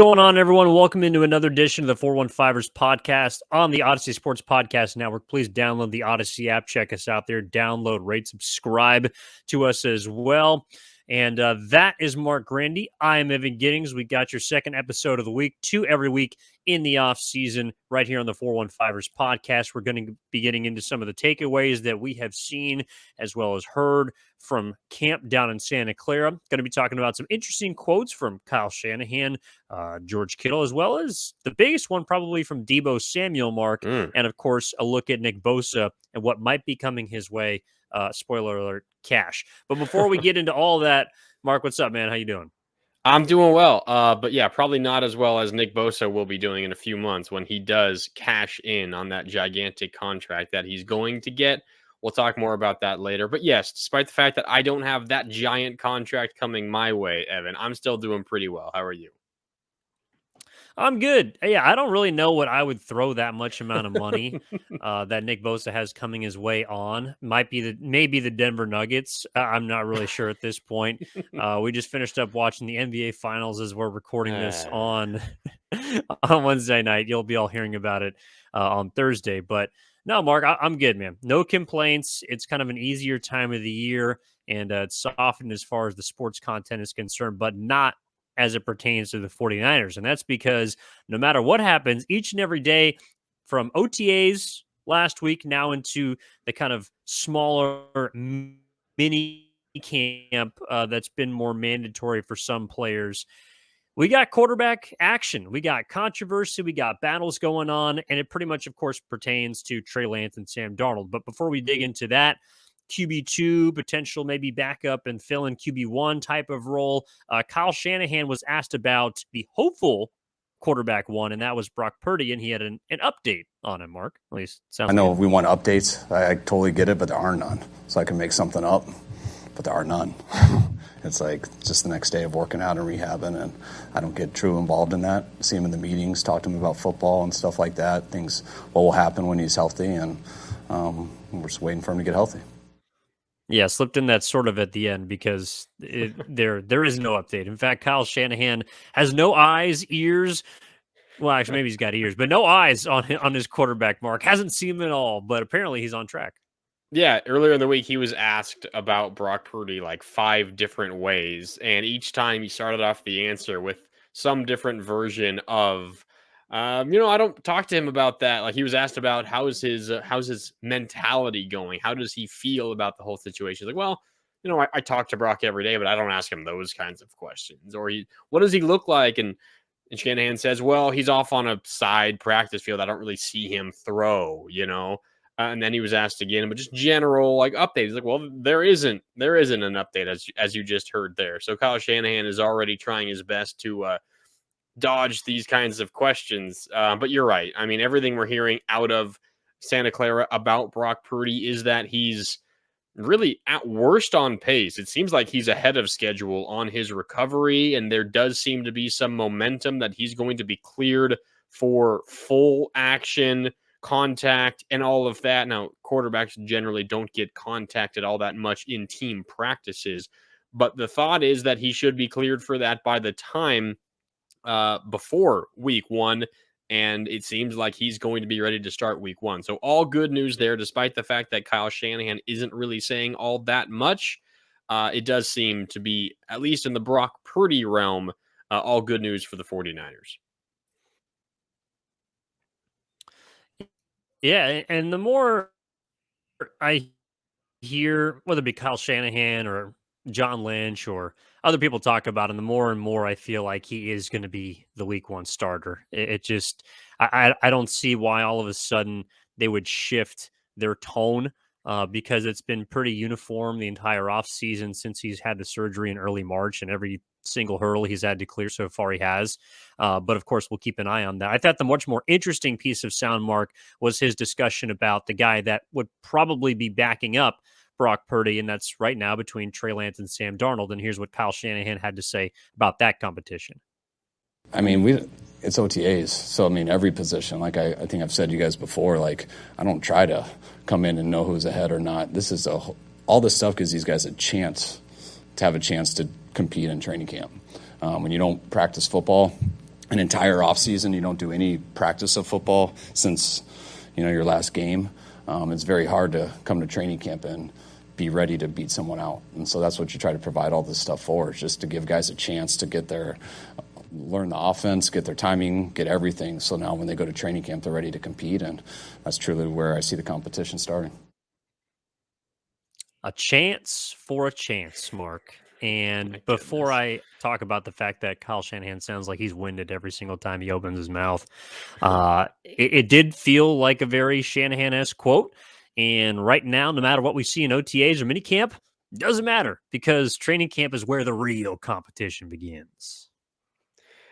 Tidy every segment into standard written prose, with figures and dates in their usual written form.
going on, everyone? Welcome into another edition of the 415ers podcast on the Odyssey Sports Podcast Network. Please download the Odyssey app. Check us out there. Download, rate, subscribe to us as well. And that is Marc Grandi. I am Evan Giddings. We got your second episode of the week, 2 every week in the off season, right here on the 415ers podcast. We're going to be getting into some of the takeaways that we have seen as well as heard from camp down in Santa Clara. Going to be talking about some interesting quotes from Kyle Shanahan, George Kittle, as well as the biggest one probably from Deebo Samuel, Marc, and of course a look at Nick Bosa and what might be coming his way. Spoiler alert, cash. But before we get into all that, Marc, what's up, man? How you doing? I'm doing well, but yeah, probably not as well as Nick Bosa will be doing in a few months when he does cash in on that gigantic contract that he's going to get. We'll talk more about that later. But yes, despite the fact that I don't have that giant contract coming my way, Evan, I'm still doing pretty well. How are you? I'm good. Yeah, I don't really know what I would throw that much amount of money that Nick Bosa has coming his way on. Maybe the Denver Nuggets. I'm not really sure at this point. We just finished up watching the NBA Finals as we're recording this on Wednesday night. You'll be all hearing about it on Thursday. But no, Marc, I'm good, man. No complaints. It's kind of an easier time of the year, and it's softened as far as the sports content is concerned, but not as it pertains to the 49ers. And that's because no matter what happens, each and every day from OTAs last week now into the kind of smaller mini camp that's been more mandatory for some players, we got quarterback action. We got controversy. We got battles going on. And it pretty much, of course, pertains to Trey, Lance, and Sam Darnold. But before we dig into that, QB2, potential maybe backup and fill in QB1 type of role. Kyle Shanahan was asked about the hopeful quarterback one, and that was Brock Purdy, and he had an update on him, Marc. At least sounds I know we want updates. I totally get it, but there are none. So I can make something up, but there are none. It's like just the next day of working out and rehabbing, and I don't get true involved in that. See him in the meetings, talk to him about football and stuff like that, things, what will happen when he's healthy, and we're just waiting for him to get healthy. Yeah, slipped in that sort of at the end because there is no update. In fact, Kyle Shanahan has no eyes, ears. Well, actually, maybe he's got ears, but no eyes on his quarterback, Marc. Hasn't seen him at all, but apparently he's on track. Yeah, earlier in the week, he was asked about Brock Purdy like 5 different ways, and each time he started off the answer with some different version of, I don't talk to him about that. Like, he was asked about how's his mentality going? How does he feel about the whole situation? He's like, well, I talk to Brock every day, but I don't ask him those kinds of questions. Or what does he look like? And Shanahan says, well, he's off on a side practice field. I don't really see him throw, and then he was asked again, but just general like updates. He's like, well, there isn't an update as you just heard there. So Kyle Shanahan is already trying his best to dodge these kinds of questions. But you're right. I mean, everything we're hearing out of Santa Clara about Brock Purdy is that he's really at worst on pace. It seems like he's ahead of schedule on his recovery, and there does seem to be some momentum that he's going to be cleared for full action, contact, and all of that. Now, quarterbacks generally don't get contacted all that much in team practices, but the thought is that he should be cleared for that by the time before week 1, and it seems like he's going to be ready to start week 1. So all good news there, despite the fact that Kyle Shanahan isn't really saying all that much. It does seem to be, at least in the Brock Purdy realm, all good news for the 49ers. Yeah, and the more I hear, whether it be Kyle Shanahan or John Lynch or other people talk about him, the more and more I feel like he is going to be the week 1 starter. It just, I don't see why all of a sudden they would shift their tone because it's been pretty uniform the entire offseason since he's had the surgery in early March, and every single hurdle he's had to clear so far he has. But of course, we'll keep an eye on that. I thought the much more interesting piece of sound, Marc, was his discussion about the guy that would probably be backing up Brock Purdy, and that's right now between Trey Lance and Sam Darnold. And here's what Kyle Shanahan had to say about that competition. I mean, it's OTAs. So, I mean, every position, like I think I've said to you guys before, like I don't try to come in and know who's ahead or not. This is all this stuff gives these guys a chance to have a chance to compete in training camp. When you don't practice football, an entire offseason, you don't do any practice of football since, your last game, it's very hard to come to training camp and be ready to beat someone out. And so that's what you try to provide all this stuff for, is just to give guys a chance to learn the offense, get their timing, get everything. So now when they go to training camp, they're ready to compete. And that's truly where I see the competition starting. A chance for a chance, Mark. And before I talk about the fact that Kyle Shanahan sounds like he's winded every single time he opens his mouth, it did feel like a very Shanahan-esque quote. And right now, no matter what we see in OTAs or minicamp, doesn't matter, because training camp is where the real competition begins.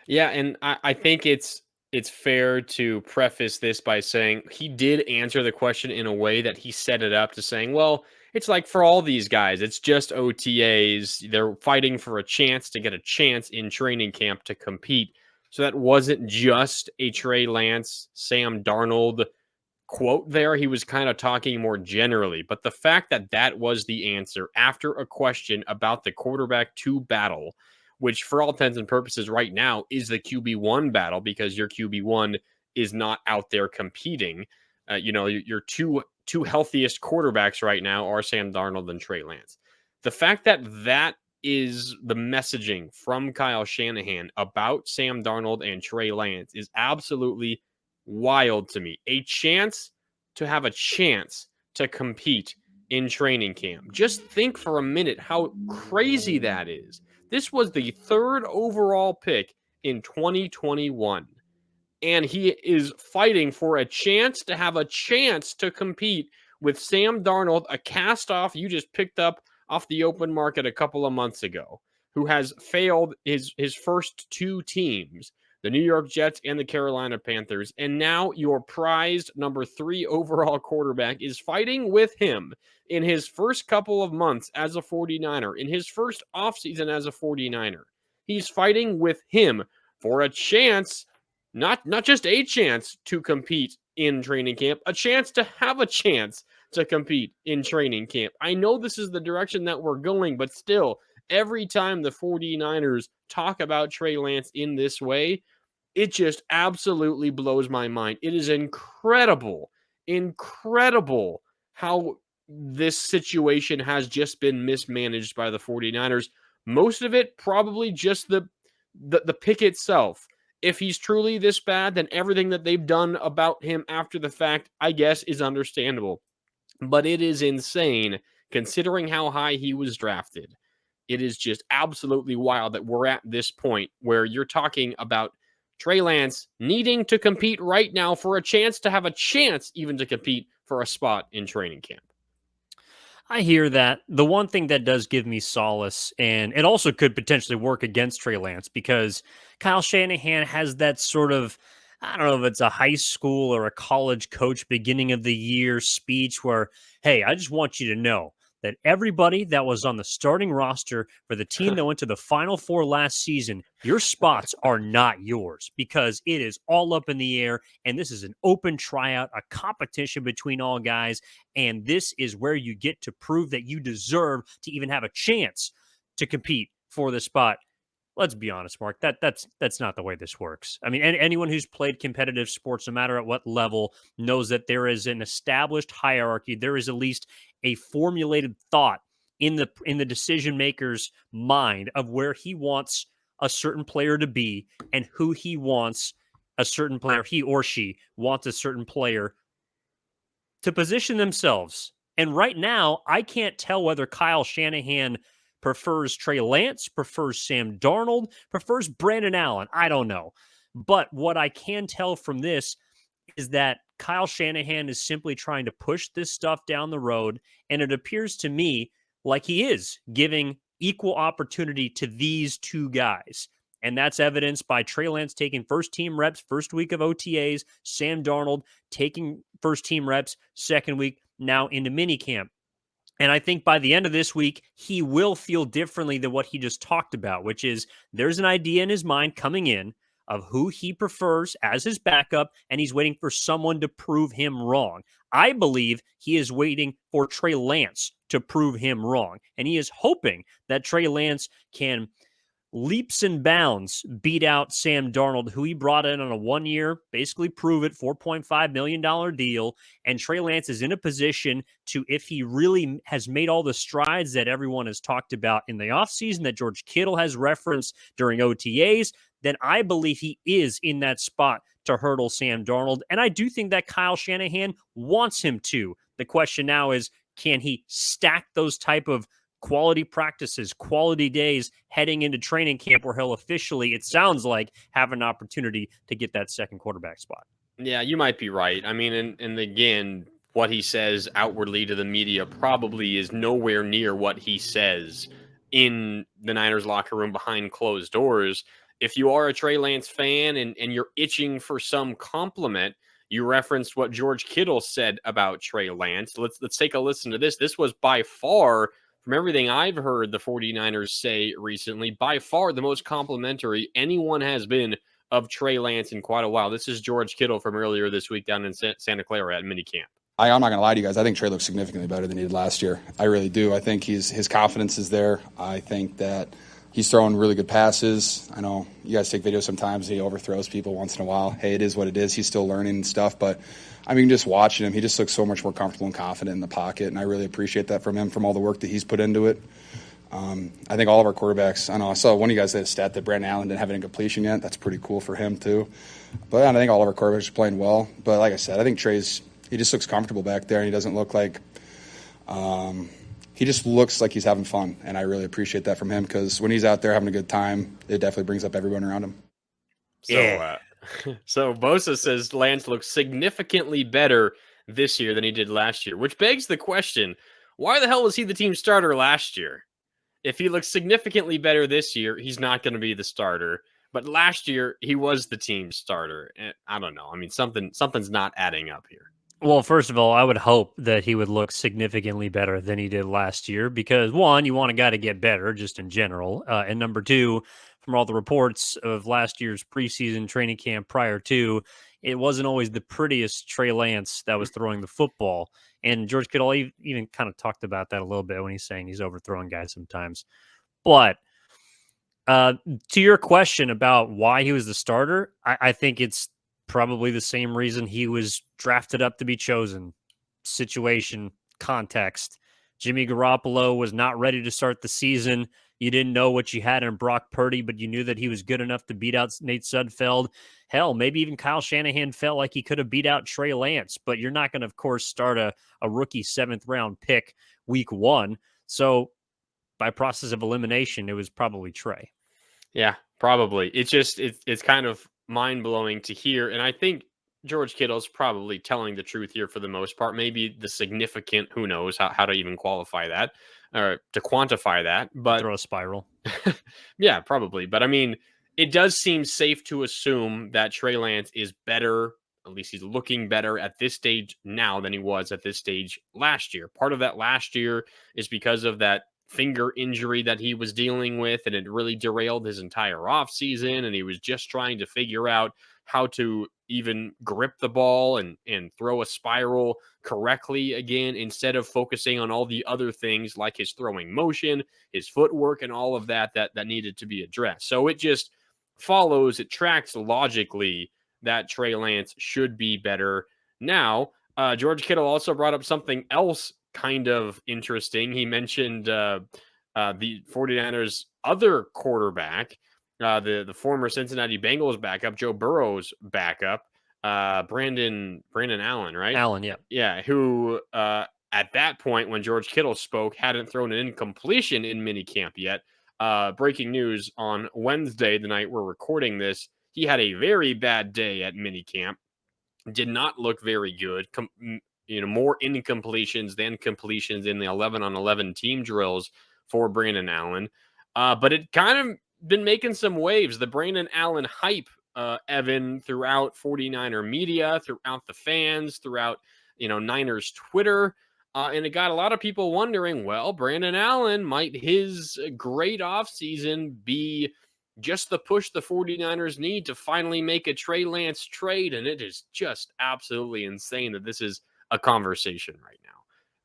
Yeah, and I think it's fair to preface this by saying he did answer the question in a way that he set it up to saying, well, it's like for all these guys, it's just OTAs. They're fighting for a chance to get a chance in training camp to compete. So that wasn't just a Trey Lance, Sam Darnold quote there. He was kind of talking more generally. But the fact that that was the answer after a question about the quarterback 2 battle, which for all intents and purposes right now is the QB1 battle, because your QB1 is not out there competing. Your two healthiest quarterbacks right now are Sam Darnold and Trey Lance. The fact that that is the messaging from Kyle Shanahan about Sam Darnold and Trey Lance is absolutely wild to me. A chance to have a chance to compete in training camp. Just think for a minute how crazy that is. This was the 3rd overall pick in 2021. And he is fighting for a chance to have a chance to compete with Sam Darnold, a cast-off you just picked up off the open market a couple of months ago, who has failed his first 2 teams, the New York Jets and the Carolina Panthers. And now your prized number 3 overall quarterback is fighting with him in his first couple of months as a 49er, in his first offseason as a 49er. He's fighting with him for a chance, not just a chance to compete in training camp, a chance to have a chance to compete in training camp. I know this is the direction that we're going, but still, every time the 49ers talk about Trey Lance in this way, it just absolutely blows my mind. It is incredible how this situation has just been mismanaged by the 49ers. Most of it probably just the pick itself. If he's truly this bad, then everything that they've done about him after the fact, I guess, is understandable. But it is insane considering how high he was drafted. It is just absolutely wild that we're at this point where you're talking about Trey Lance needing to compete right now for a chance to have a chance even to compete for a spot in training camp. I hear that. The one thing that does give me solace, and it also could potentially work against Trey Lance, because Kyle Shanahan has that sort of, I don't know if it's a high school or a college coach beginning of the year speech where, hey, I just want you to know that everybody that was on the starting roster for the team that went to the Final Four last season, your spots are not yours, because it is all up in the air, and this is an open tryout, a competition between all guys, and this is where you get to prove that you deserve to even have a chance to compete for the spot. Let's be honest, Mark. That's not the way this works. I mean, anyone who's played competitive sports, no matter at what level, knows that there is an established hierarchy. There is at least a formulated thought in the decision maker's mind of where he wants a certain player to be and who he wants a certain player, he or she wants a certain player to position themselves. And right now, I can't tell whether Kyle Shanahan prefers Trey Lance, prefers Sam Darnold, prefers Brandon Allen. I don't know. But what I can tell from this is that Kyle Shanahan is simply trying to push this stuff down the road. And it appears to me like he is giving equal opportunity to these 2 guys. And that's evidenced by Trey Lance taking first team reps first week of OTAs, Sam Darnold taking first team reps second week, now into minicamp. And I think by the end of this week, he will feel differently than what he just talked about, which is there's an idea in his mind coming in of who he prefers as his backup, and he's waiting for someone to prove him wrong. I believe he is waiting for Trey Lance to prove him wrong, and he is hoping that Trey Lance can leaps and bounds beat out Sam Darnold, who he brought in on a 1-year, basically prove it, $4.5 million deal. And Trey Lance is in a position to, if he really has made all the strides that everyone has talked about in the offseason, that George Kittle has referenced during OTAs, then I believe he is in that spot to hurdle Sam Darnold. And I do think that Kyle Shanahan wants him to. The question now is, can he stack those type of quality practices, quality days heading into training camp where he'll officially, it sounds like, have an opportunity to get that second quarterback spot? Yeah, you might be right. I mean, and again, what he says outwardly to the media probably is nowhere near what he says in the Niners locker room behind closed doors. If you are a Trey Lance fan and you're itching for some compliment, you referenced what George Kittle said about Trey Lance. Let's take a listen to this. This was by far, from everything I've heard the 49ers say recently, by far the most complimentary anyone has been of Trey Lance in quite a while. This is George Kittle from earlier this week down in Santa Clara at minicamp. I'm not going to lie to you guys. I think Trey looks significantly better than he did last year. I really do. I think his confidence is there. I think that he's throwing really good passes. I know you guys take videos sometimes. He overthrows people once in a while. Hey, it is what it is. He's still learning and stuff. But, I mean, just watching him, he just looks so much more comfortable and confident in the pocket, and I really appreciate that from him, from all the work that he's put into it. I think all of our quarterbacks, I know I saw one of you guys say a stat that Brandon Allen didn't have an incompletion yet. That's pretty cool for him, too. But I think all of our quarterbacks are playing well. But like I said, I think he just looks comfortable back there, and he doesn't look like he just looks like he's having fun. And I really appreciate that from him, because when he's out there having a good time, it definitely brings up everyone around him. So Bosa says Lance looks significantly better this year than he did last year, which begs the question, why the hell was he the team starter last year? If he looks significantly better this year, he's not going to be the starter. But last year, he was the team starter. I don't know. I mean, something's not adding up here. Well, first of all, I would hope that he would look significantly better than he did last year because, one, you want a guy to get better just in general. And number two, from all the reports of last year's preseason training camp prior to, it wasn't always the prettiest Trey Lance that was throwing the football. And George Kittle even kind of talked about that a little bit when he's saying he's overthrowing guys sometimes. But to your question about why he was the starter, I think it's probably the same reason he was drafted up to be chosen. Situation, context. Jimmy Garoppolo was not ready to start the season. You didn't know what you had in Brock Purdy, but you knew that he was good enough to beat out Nate Sudfeld. Hell, maybe even Kyle Shanahan felt like he could have beat out Trey Lance, but you're not going to, of course, start a rookie 7th-round pick week 1. So by process of elimination, it was probably Trey. Yeah, probably. It's kind of mind-blowing to hear, and I think George Kittle's probably telling the truth here for the most part. Maybe the significant, who knows how to even qualify that or to quantify that, but throw a spiral. Yeah, probably. But I mean, it does seem safe to assume that Trey Lance is better, at least he's looking better at this stage now than he was at this stage last year. Part of that last year is because of that finger injury that he was dealing with, and it really derailed his entire offseason, and he was just trying to figure out how to even grip the ball and throw a spiral correctly again, instead of focusing on all the other things like his throwing motion, his footwork, and all of that needed to be addressed. So it just follows, it tracks logically that Trey Lance should be better now. George Kittle also brought up something else kind of interesting. He mentioned the 49ers other quarterback, the former Cincinnati Bengals backup, Joe Burrow's backup, Brandon Allen, right? Allen, yeah. Yeah, who at that point when George Kittle spoke hadn't thrown an incompletion in minicamp yet. Breaking news on Wednesday, the night we're recording this, he had a very bad day at minicamp. Did not look very good. More incompletions than completions in the 11-on-11 team drills for Brandon Allen. But it kind of been making some waves. The Brandon Allen hype, Evan, throughout 49er media, throughout the fans, throughout, Niners Twitter. And it got a lot of people wondering, well, Brandon Allen, might his great offseason be just the push the 49ers need to finally make a Trey Lance trade? And it is just absolutely insane that this is a conversation right now.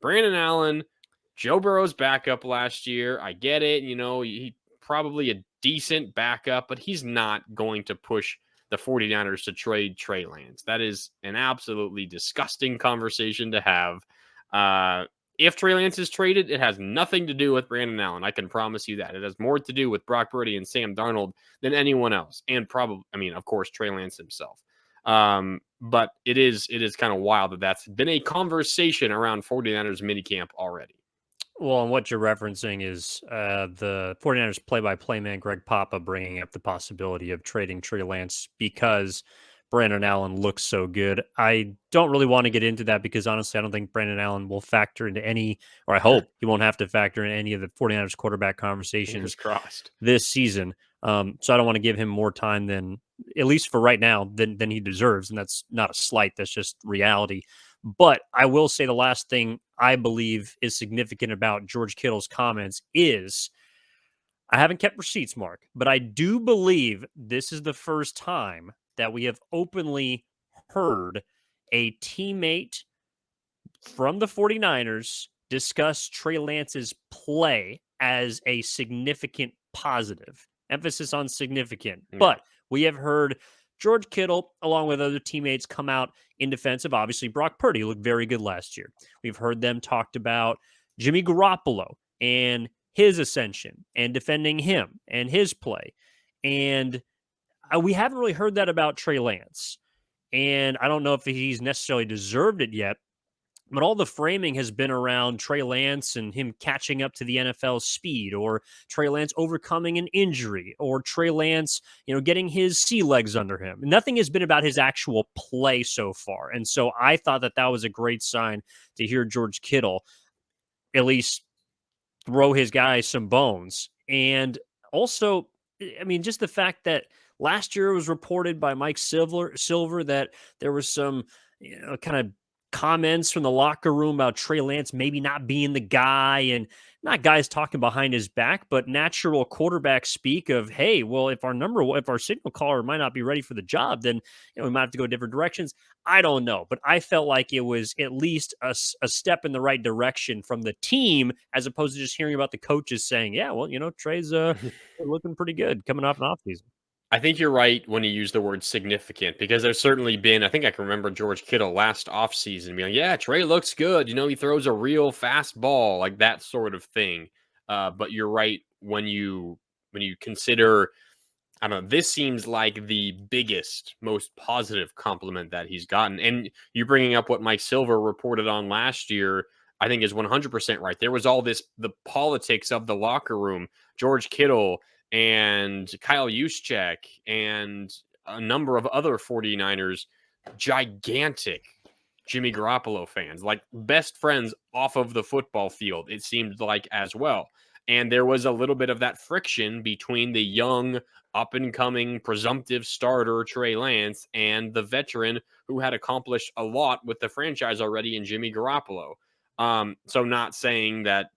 Brandon Allen, Joe Burrow's backup last year. I get it. He probably a decent backup, but he's not going to push the 49ers to trade Trey Lance. That is an absolutely disgusting conversation to have. If Trey Lance is traded, it has nothing to do with Brandon Allen. I can promise you that. It has more to do with Brock Purdy and Sam Darnold than anyone else. And probably, I mean, of course, Trey Lance himself. But it is kind of wild that that's been a conversation around 49ers minicamp already. Well, and what you're referencing is the 49ers play-by-play man Greg Papa bringing up the possibility of trading Trey Lance because Brandon Allen looks so good. I don't really want to get into that because honestly, I don't think Brandon Allen will factor into any, or I hope he won't have to factor in any of the 49ers quarterback conversations Fingers crossed this season. So I don't want to give him more time than, at least for right now, than he deserves. And that's not a slight, that's just reality. But I will say the last thing I believe is significant about George Kittle's comments is I haven't kept receipts, Mark, but I do believe this is the first time that we have openly heard a teammate from the 49ers discuss Trey Lance's play as a significant positive. Emphasis on significant. Yeah. But we have heard George Kittle, along with other teammates, come out in defense of obviously Brock Purdy looked very good last year. We've heard them talked about Jimmy Garoppolo and his ascension and defending him and his play. And we haven't really heard that about Trey Lance. And I don't know if he's necessarily deserved it yet, but all the framing has been around Trey Lance and him catching up to the NFL's speed, or Trey Lance overcoming an injury, or Trey Lance, getting his sea legs under him. Nothing has been about his actual play so far. And so I thought that that was a great sign to hear George Kittle at least throw his guys some bones. And also, I mean, just the fact that last year it was reported by Mike Silver that there was some, kind of comments from the locker room about Trey Lance maybe not being the guy, and not guys talking behind his back, but natural quarterback speak of, hey, well, if our signal caller might not be ready for the job, then we might have to go different directions. I don't know, but I felt like it was at least a step in the right direction from the team, as opposed to just hearing about the coaches saying, yeah, well, Trey's looking pretty good coming off an offseason. I think you're right when you use the word significant, because there's certainly been, I think I can remember George Kittle last offseason being like, yeah, Trey looks good. He throws a real fast ball, like that sort of thing. But you're right when you consider, I don't know, this seems like the biggest, most positive compliment that he's gotten. And you bringing up what Mike Silver reported on last year, I think is 100% right. There was all the politics of the locker room. George Kittle and Kyle Juszczyk and a number of other 49ers, gigantic Jimmy Garoppolo fans, like best friends off of the football field, it seemed like, as well. And there was a little bit of that friction between the young, up-and-coming, presumptive starter, Trey Lance, and the veteran who had accomplished a lot with the franchise already in Jimmy Garoppolo. So not saying that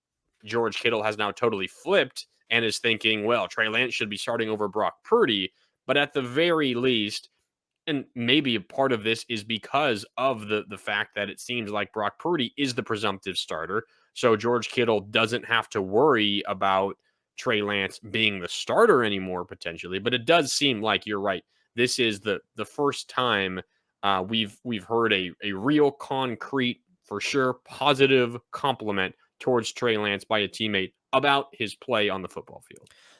George Kittle has now totally flipped and is thinking, well, Trey Lance should be starting over Brock Purdy, but at the very least, and maybe a part of this is because of the fact that it seems like Brock Purdy is the presumptive starter. So George Kittle doesn't have to worry about Trey Lance being the starter anymore, potentially. But it does seem like you're right. This is the first time we've heard a real concrete, for sure, positive compliment towards Trey Lance by a teammate about his play on the football field.